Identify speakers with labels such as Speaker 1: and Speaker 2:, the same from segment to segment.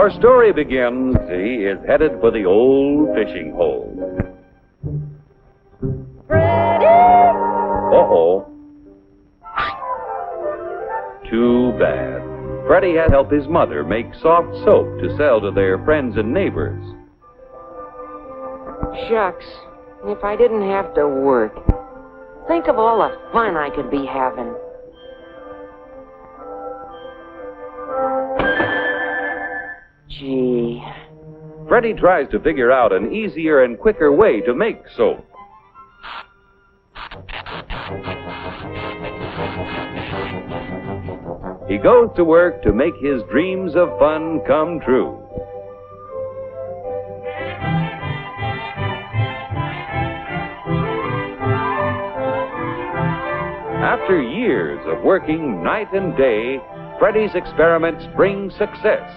Speaker 1: Our story begins. He is headed for the old fishing hole. Uh-oh. Too bad. Freddie had to help his mother make soft soap to sell to their friends and neighbors.
Speaker 2: Shucks, if I didn't have to work. Think of all the fun I could be having. Gee.
Speaker 1: Freddie tries to figure out an easier and quicker way to make soap. He goes to work to make his dreams of fun come true. After years of working night and day, Freddie's experiments bring success.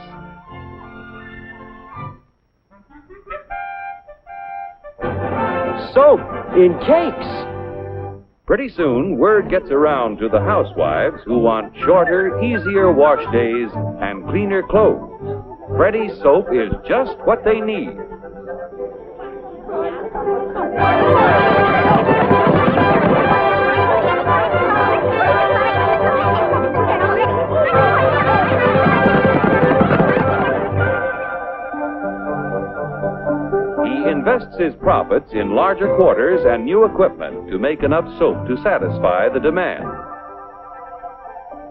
Speaker 2: Soap in cakes.
Speaker 1: Pretty soon, word gets around to the housewives who want shorter, easier wash days and cleaner clothes. Freddie's soap is just what they need. He invests his profits in larger quarters and new equipment to make enough soap to satisfy the demand.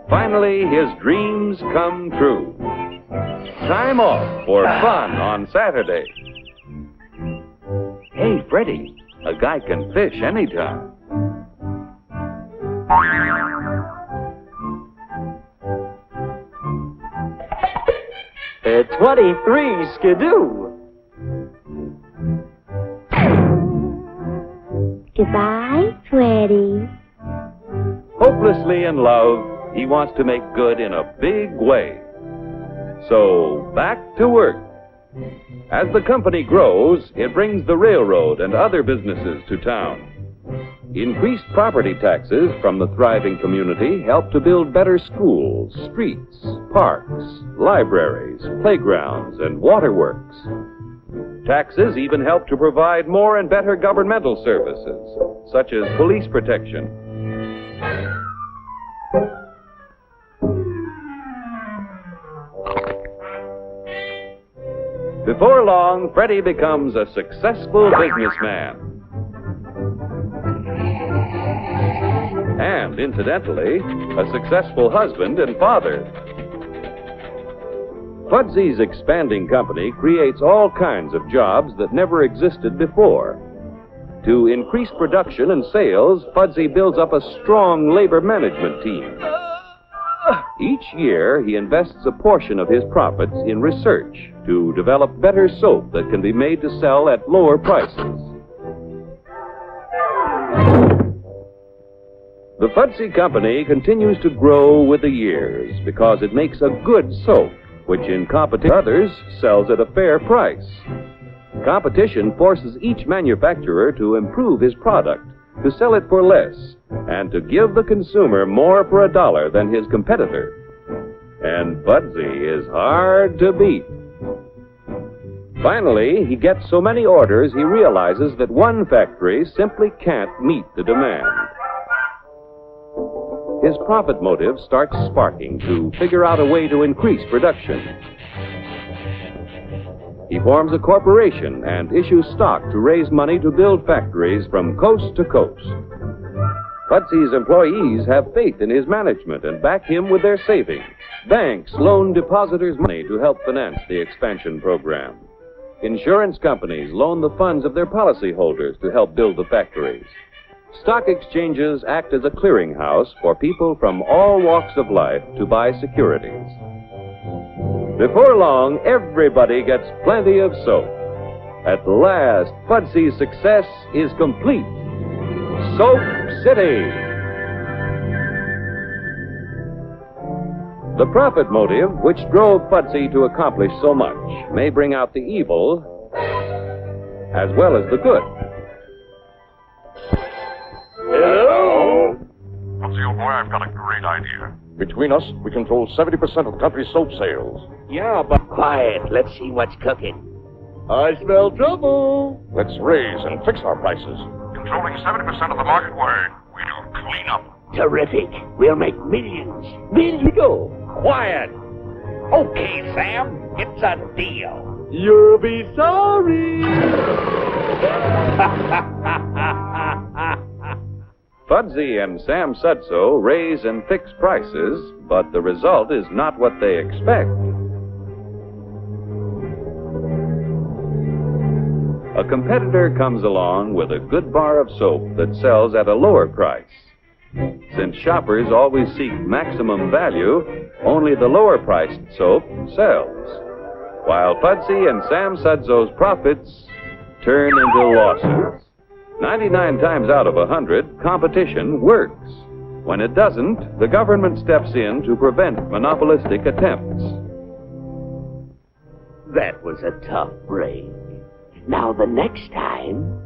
Speaker 1: Finally, his dreams come true. Time off for fun on Saturday. Hey, Freddie, a guy can fish anytime.
Speaker 2: 23 skidoo.
Speaker 3: Goodbye, Freddie.
Speaker 1: Hopelessly in love, he wants to make good in a big way. So, back to work. As the company grows, it brings the railroad and other businesses to town. Increased property taxes from the thriving community help to build better schools, streets, parks, libraries, playgrounds, and waterworks. Taxes even help to provide more and better governmental services, such as police protection. Before long, Freddie becomes a successful businessman. And, incidentally, a successful husband and father. Fudsy's expanding company creates all kinds of jobs that never existed before. To increase production and sales, Fudsy builds up a strong labor management team. Each year, he invests a portion of his profits in research to develop better soap that can be made to sell at lower prices. The Fudsy Company continues to grow with the years because it makes a good soap, which in competition with others sells at a fair price. Competition forces each manufacturer to improve his product, to sell it for less, and to give the consumer more for $1 than his competitor. And Fudsy is hard to beat. Finally, he gets so many orders he realizes that one factory simply can't meet the demand. His profit motive starts sparking to figure out a way to increase production. He forms a corporation and issues stock to raise money to build factories from coast to coast. Fudsy's employees have faith in his management and back him with their savings. Banks loan depositors money to help finance the expansion program. Insurance companies loan the funds of their policyholders to help build the factories. Stock exchanges act as a clearinghouse for people from all walks of life to buy securities. Before long, everybody gets plenty of soap. At last, Fudsy's success is complete. Soap City! The profit motive, which drove Fudsy to accomplish so much, may bring out the evil as well as the good.
Speaker 4: Hello? Fudsy, old boy, I've got a great idea. Between us, we control 70% of the country's soap sales. Yeah, but...
Speaker 5: Quiet. Let's see what's cooking.
Speaker 4: I smell trouble.
Speaker 6: Let's raise and fix our prices. Controlling 70% of the market where we'll clean up.
Speaker 5: Terrific. We'll make millions. Millions.
Speaker 4: Go.
Speaker 7: Quiet. Okay, Sam. It's a deal.
Speaker 4: You'll be sorry.
Speaker 1: Fudsy and Sam Sudso raise and fix prices, but the result is not what they expect. A competitor comes along with a good bar of soap that sells at a lower price. Since shoppers always seek maximum value, only the lower-priced soap sells, while Fudsy and Sam Sudso's profits turn into losses. 99 times out of 100, competition works. When it doesn't, the government steps in to prevent monopolistic attempts.
Speaker 5: That was a tough break. Now the next time...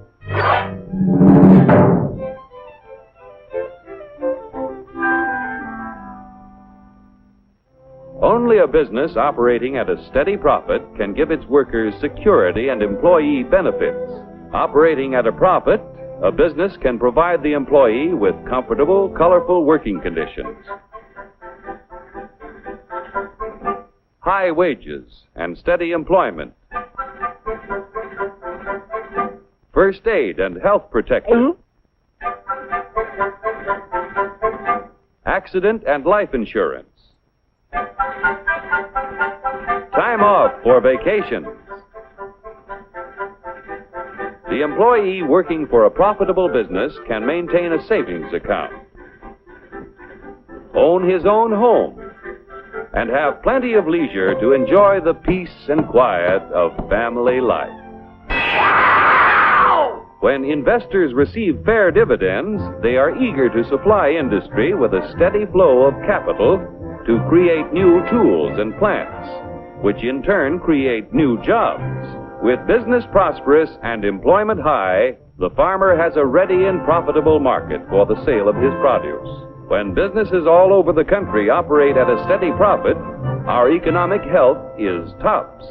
Speaker 1: Only a business operating at a steady profit can give its workers security and employee benefits. Operating at a profit, a business can provide the employee with comfortable, colorful working conditions, high wages, and steady employment, first aid and health protection, accident and life insurance, time off for vacations. The employee working for a profitable business can maintain a savings account, own his own home, and have plenty of leisure to enjoy the peace and quiet of family life. When investors receive fair dividends, they are eager to supply industry with a steady flow of capital to create new tools and plants, which in turn create new jobs. With business prosperous and employment high, the farmer has a ready and profitable market for the sale of his produce. When businesses all over the country operate at a steady profit, our economic health is tops.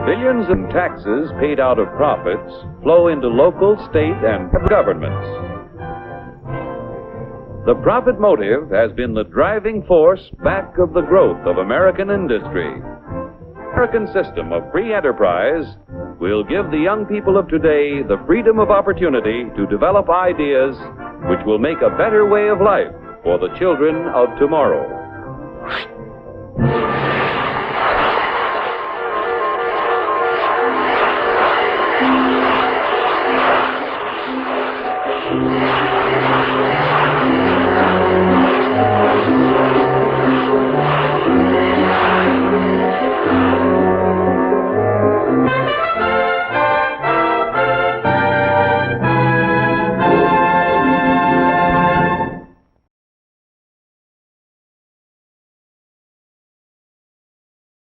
Speaker 1: Billions in taxes paid out of profits flow into local, state, and governments. The profit motive has been the driving force back of the growth of American industry. The American system of free enterprise will give the young people of today the freedom of opportunity to develop ideas which will make a better way of life for the children of tomorrow.